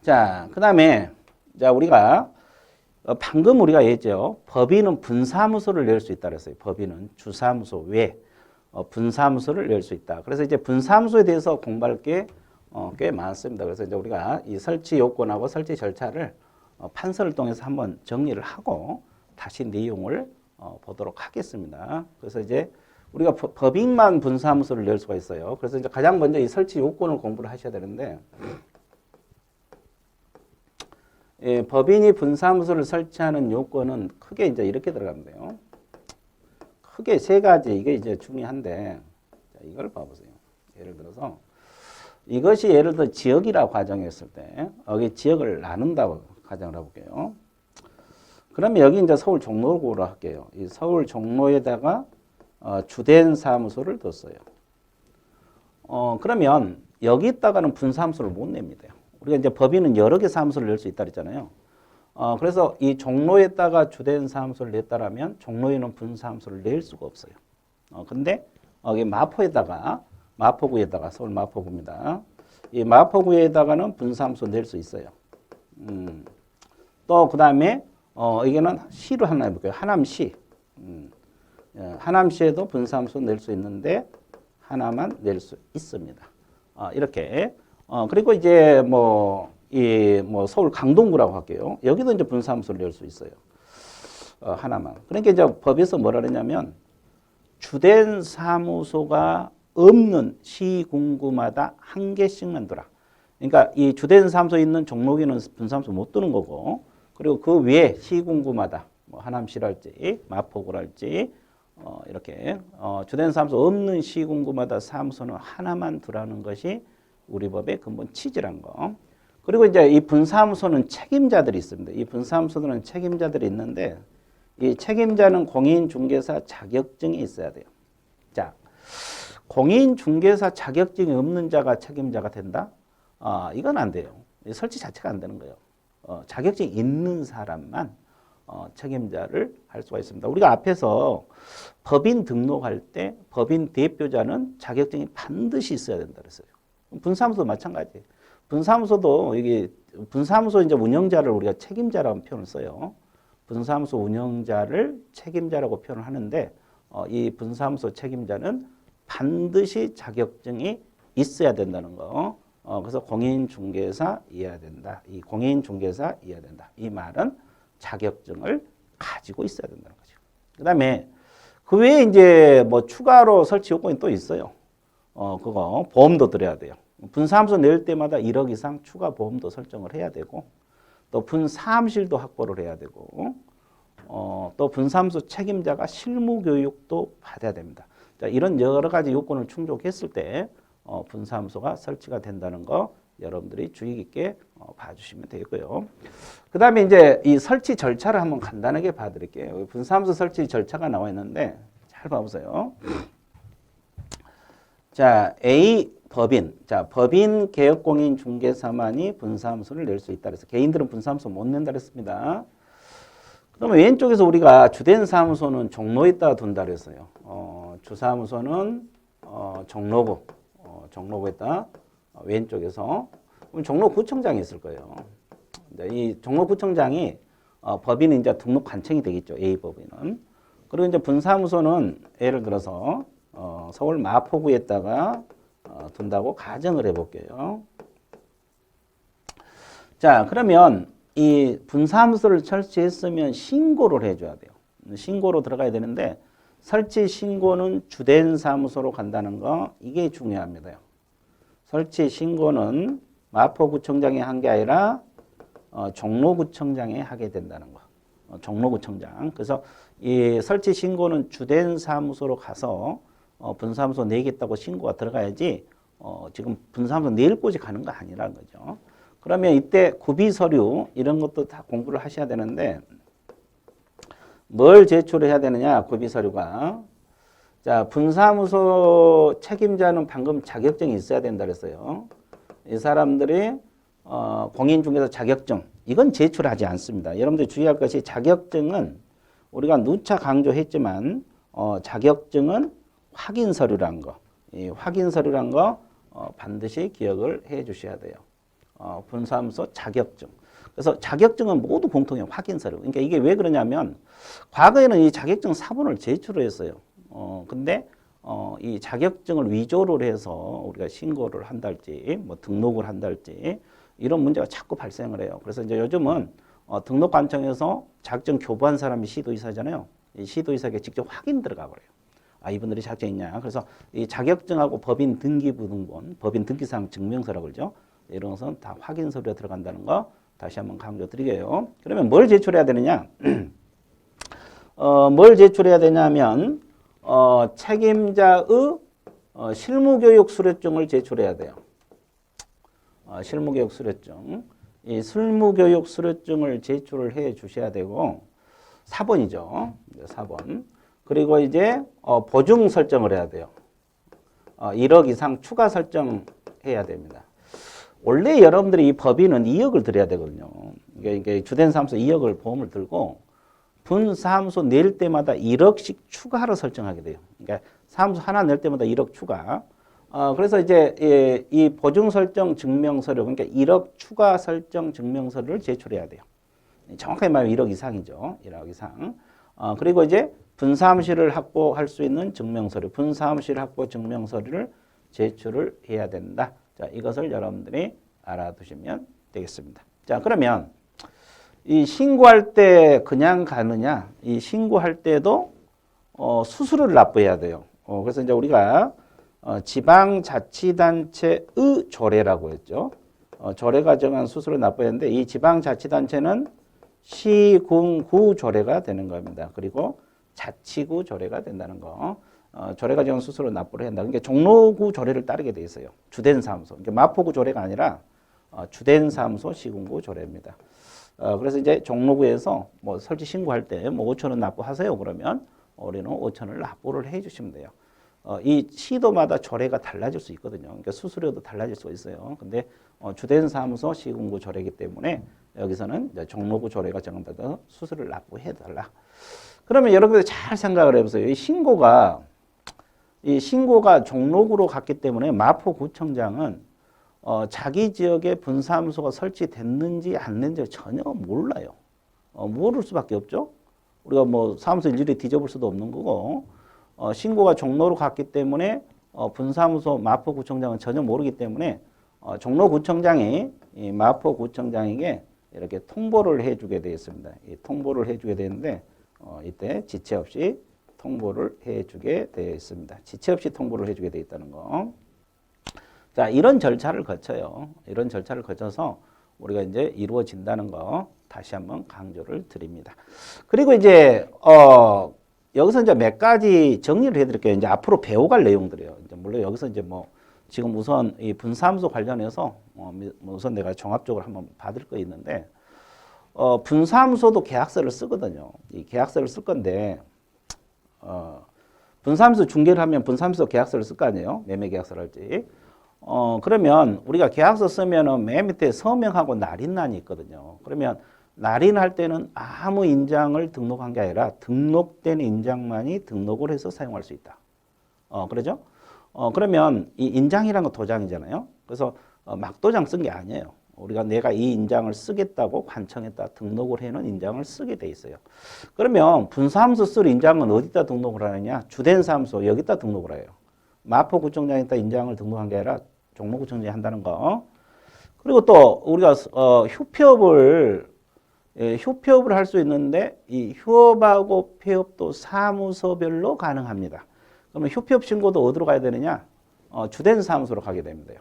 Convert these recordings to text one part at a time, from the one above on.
자, 그 다음에, 자, 우리가, 방금 우리가 얘기했죠. 법인은 분사무소를 낼 수 있다 그랬어요. 법인은 주사무소 외, 분사무소를 낼 수 있다. 그래서 이제 분사무소에 대해서 공부할 게, 꽤 많습니다. 그래서 이제 우리가 이 설치 요건하고 설치 절차를 판서를 통해서 한번 정리를 하고 다시 내용을 보도록 하겠습니다. 그래서 이제 우리가 법인만 분사무소를 낼 수가 있어요. 그래서 이제 가장 먼저 이 설치 요건을 공부를 하셔야 되는데, 예, 법인이 분사무소를 설치하는 요건은 크게 이제 이렇게 들어가면 돼요. 크게 세 가지, 이게 이제 중요한데, 자, 이걸 봐보세요. 예를 들어서, 이것이 예를 들어 지역이라고 가정했을 때, 여기 지역을 나눈다고 가정을 해볼게요. 그러면 여기 이제 서울 종로구로 할게요. 이 서울 종로에다가 주된 사무소를 뒀어요. 그러면 여기다가는 분사무소를 못 냅니다. 우리가 이제 법인은 여러 개 사무소를 낼 수 있다 그랬잖아요. 그래서 이 종로에다가 주된 사무소를 냈다라면 종로에는 분사무소를 낼 수가 없어요. 근데 여기 마포구에다가 서울 마포구입니다. 이 마포구에다가는 분사무소 낼 수 있어요. 또 그다음에 이게는 시로 하나 해볼게요. 하남시. 하남시에도 분사무소 낼 수 있는데 하나만 낼 수 있습니다. 이렇게. 그리고 이제 서울 강동구라고 할게요. 여기도 이제 분사무소를 낼 수 있어요. 하나만. 그러니까 이제 법에서 뭐라 그러냐면 주된 사무소가 없는 시군구마다 한 개씩만 두라. 그러니까 이 주된 사무소 있는 종로구는 분사무소 못 두는 거고, 그리고 그 외에 시군구마다 뭐 하남시랄지 마포구랄지 이렇게 주된 사무소 없는 시군구마다 사무소는 하나만 두라는 것이 우리 법의 근본 취지란 거. 그리고 이제 이 분사무소는 책임자들이 있습니다. 이 분사무소들은 책임자들이 있는데 이 책임자는 공인중개사 자격증이 있어야 돼요. 자, 공인중개사 자격증이 없는 자가 책임자가 된다? 이건 안 돼요. 설치 자체가 안 되는 거예요. 자격증이 있는 사람만 책임자를 할 수가 있습니다. 우리가 앞에서 법인 등록할 때 법인 대표자는 자격증이 반드시 있어야 된다 그랬어요. 분사무소도 마찬가지. 분사무소도 이게 분사무소 이제 운영자를 우리가 책임자라고 표현을 써요. 분사무소 운영자를 책임자라고 표현을 하는데 이 분사무소 책임자는 반드시 자격증이 있어야 된다는 거. 그래서 공인중개사 이해야 된다. 이 공인중개사 이해야 된다. 이 말은 자격증을 가지고 있어야 된다는 거죠. 그다음에 그 외에 이제 뭐 추가로 설치 요건이 또 있어요. 그거 보험도 들어야 돼요. 분사무소 낼 때마다 1억 이상 추가 보험도 설정을 해야 되고, 또 분사무실도 확보를 해야 되고, 또 분사무소 책임자가 실무 교육도 받아야 됩니다. 자, 이런 여러 가지 요건을 충족했을 때 분사무소가 설치가 된다는 거 여러분들이 주의 깊게 봐주시면 되고요. 그 다음에 이제 이 설치 절차를 한번 간단하게 봐드릴게요. 분사무소 설치 절차가 나와 있는데 잘 봐보세요. 자, A 법인. 자, 법인 개업공인 중개사만이 분사무소를 낼 수 있다. 그래서 개인들은 분사무소 못 낸다 그랬습니다. 그러면 왼쪽에서 우리가 주된 사무소는 종로에 있다 둔다 그랬어요. 주사무소는 종로구. 종로구에다 왼쪽에서 그럼 종로구청장이 있을 거예요. 이 종로구청장이 법인은 이제 등록 관청이 되겠죠. A 법인은. 그리고 이제 분사무소는 예를 들어서 서울 마포구에다가 둔다고 가정을 해볼게요. 자, 그러면 이 분사무소를 설치했으면 신고를 해줘야 돼요. 신고로 들어가야 되는데 설치 신고는 주된 사무소로 간다는 거 이게 중요합니다. 설치 신고는 마포구청장이 한 게 아니라 종로구청장이 하게 된다는 거. 종로구청장. 그래서 이 설치 신고는 주된 사무소로 가서 분사무소 내겠다고 신고가 들어가야지 지금 분사무소 낼 곳이 가는 거 아니라는 거죠. 그러면 이때 구비 서류 이런 것도 다 공부를 하셔야 되는데 뭘 제출해야 되느냐, 구비 서류가. 자, 분사무소 책임자는 방금 자격증이 있어야 된다 그랬어요. 이 사람들이 공인중개사 자격증 이건 제출하지 않습니다. 여러분들 주의할 것이 자격증은 우리가 누차 강조했지만 자격증은 확인 서류란 거, 이 확인 서류란 거 반드시 기억을 해 주셔야 돼요. 분사무소 자격증. 그래서 자격증은 모두 공통해요. 확인 서류. 그러니까 이게 왜 그러냐면 과거에는 이 자격증 사본을 제출을 했어요. 근데 이 자격증을 위조를 해서 우리가 신고를 한달지 뭐 등록을 한달지 이런 문제가 자꾸 발생을 해요. 그래서 이제 요즘은 등록관청에서 자격증 교부한 사람이 시도이사잖아요. 이 시도이사에게 직접 확인 들어가 버려요. 아, 이분들이 자격증 있냐. 그래서 이 자격증하고 법인 등기부등본, 법인 등기사항 증명서라고 그러죠. 이런 것은 다 확인 서류에 들어간다는 거 다시 한번 강조드리게요. 그러면 뭘 제출해야 되느냐? 뭘 제출해야 되냐면 책임자의 실무교육 수료증을 제출해야 돼요. 실무교육 수료증. 이 실무교육 수료증을 제출을 해 주셔야 되고 4번이죠. 4번. 그리고 이제 보증 설정을 해야 돼요. 1억 이상 추가 설정해야 됩니다. 원래 여러분들이 이 법인은 2억을 들여야 되거든요. 이게 주된 사무소 2억을 보험을 들고 분사무소 낼 때마다 1억씩 추가로 설정하게 돼요. 그러니까 사무소 하나 낼 때마다 1억 추가. 그래서 이제 이 보증 설정 증명서류, 그러니까 1억 추가 설정 증명서류를 제출해야 돼요. 정확하게 말하면 1억 이상이죠. 1억 이상. 그리고 이제 분사무실을 확보할 수 있는 증명서류, 분사무실 확보 증명서류를 제출을 해야 된다. 자, 이것을 여러분들이 알아두시면 되겠습니다. 자, 그러면 이 신고할 때 그냥 가느냐? 이 신고할 때도 수수료를 납부해야 돼요. 그래서 이제 우리가 지방자치단체의 조례라고 했죠. 조례가 정한 수수료 납부해야 하는데 이 지방자치단체는 시군구 조례가 되는 겁니다. 그리고 자치구 조례가 된다는 거. 조례가 정한 수수료 납부를 한다. 그러니까 종로구 조례를 따르게 돼 있어요. 주된 사무소. 그러니까 마포구 조례가 아니라 주된 사무소 시군구 조례입니다. 그래서 이제 종로구에서 뭐 설치 신고할 때 뭐 5천 원 납부하세요. 그러면 우리는 5천 원을 납부를 해 주시면 돼요. 이 시도마다 조례가 달라질 수 있거든요. 그러니까 수수료도 달라질 수 있어요. 근데 주된 사무소 시군구 조례이기 때문에 여기서는 이제 종로구 조례가 정한다고 수수료를 납부해 달라. 그러면 여러분들 잘 생각을 해보세요. 이 신고가 종로구로 갔기 때문에 마포구청장은 자기 지역에 분사무소가 설치됐는지 안 됐는지 전혀 몰라요. 모를 수밖에 없죠. 우리가 뭐 사무소 일일이 뒤져볼 수도 없는 거고 신고가 종로로 갔기 때문에 분사무소 마포구청장은 전혀 모르기 때문에 종로구청장이 이 마포구청장에게 이렇게 통보를 해주게 되어 있습니다. 이 통보를 해주게 되는데 이때 지체 없이 통보를 해주게 되어 있습니다. 지체 없이 통보를 해주게 되어 있다는 거. 자, 이런 절차를 거쳐요. 이런 절차를 거쳐서 우리가 이제 이루어진다는 거 다시 한번 강조를 드립니다. 그리고 이제 여기서 이제 몇 가지 정리를 해드릴게요. 이제 앞으로 배워갈 내용들이에요. 이제 물론 여기서 이제 뭐 지금 우선 이 분사무소 관련해서 우선 내가 종합적으로 한번 받을 거 있는데 분사무소도 계약서를 쓰거든요. 이 계약서를 쓸 건데 분사무소 중개를 하면 분사무소 계약서를 쓸 거 아니에요. 매매 계약서를 할지. 그러면 우리가 계약서 쓰면은 맨 밑에 서명하고 날인란이 있거든요. 그러면 날인할 때는 아무 인장을 등록한 게 아니라 등록된 인장만이 등록을 해서 사용할 수 있다. 그러죠? 그러면 이 인장이라는 건 도장이잖아요. 그래서 막도장 쓴 게 아니에요. 우리가 내가 이 인장을 쓰겠다고 관청에다 등록을 해놓은 인장을 쓰게 돼 있어요. 그러면 분사무소 쓸 인장은 어디다 등록을 하느냐? 주된 사무소 여기다 등록을 해요. 마포구청장에다 인장을 등록한 게 아니라 종로구청장이 한다는 거. 그리고 또 우리가 휴업을 할 수 있는데 이 휴업하고 폐업도 사무소별로 가능합니다. 그러면 휴업 신고도 어디로 가야 되느냐? 주된 사무소로 가게 됩니다.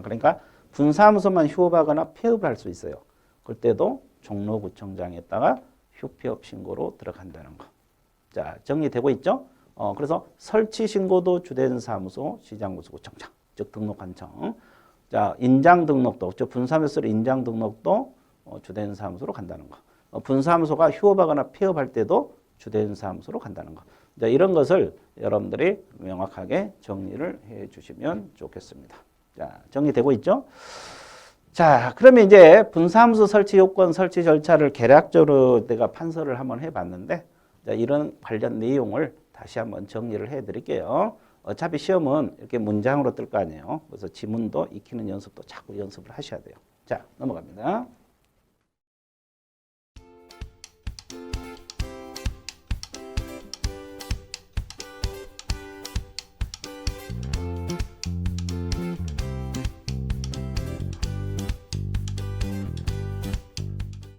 그러니까 분사무소만 휴업하거나 폐업을 할 수 있어요. 그때도 종로구청장에다가 휴업 신고로 들어간다는 거. 자, 정리되고 있죠? 그래서 설치 신고도 주된 사무소, 시장구청장, 즉 등록관청. 자, 인장 등록도, 즉 분사무소 인장 등록도 주된 사무소로 간다는 거. 분사무소가 휴업하거나 폐업할 때도 주된 사무소로 간다는 거. 자, 이런 것을 여러분들이 명확하게 정리를 해 주시면 좋겠습니다. 자, 정리되고 있죠? 자, 그러면 이제 분사무소 설치 요건, 설치 절차를 개략적으로 내가 판서를 한번 해봤는데, 자, 이런 관련 내용을 다시 한번 정리를 해 드릴게요. 어차피 시험은 이렇게 문장으로 뜰 거 아니에요. 그래서 지문도 익히는 연습도 자꾸 연습을 하셔야 돼요. 자, 넘어갑니다.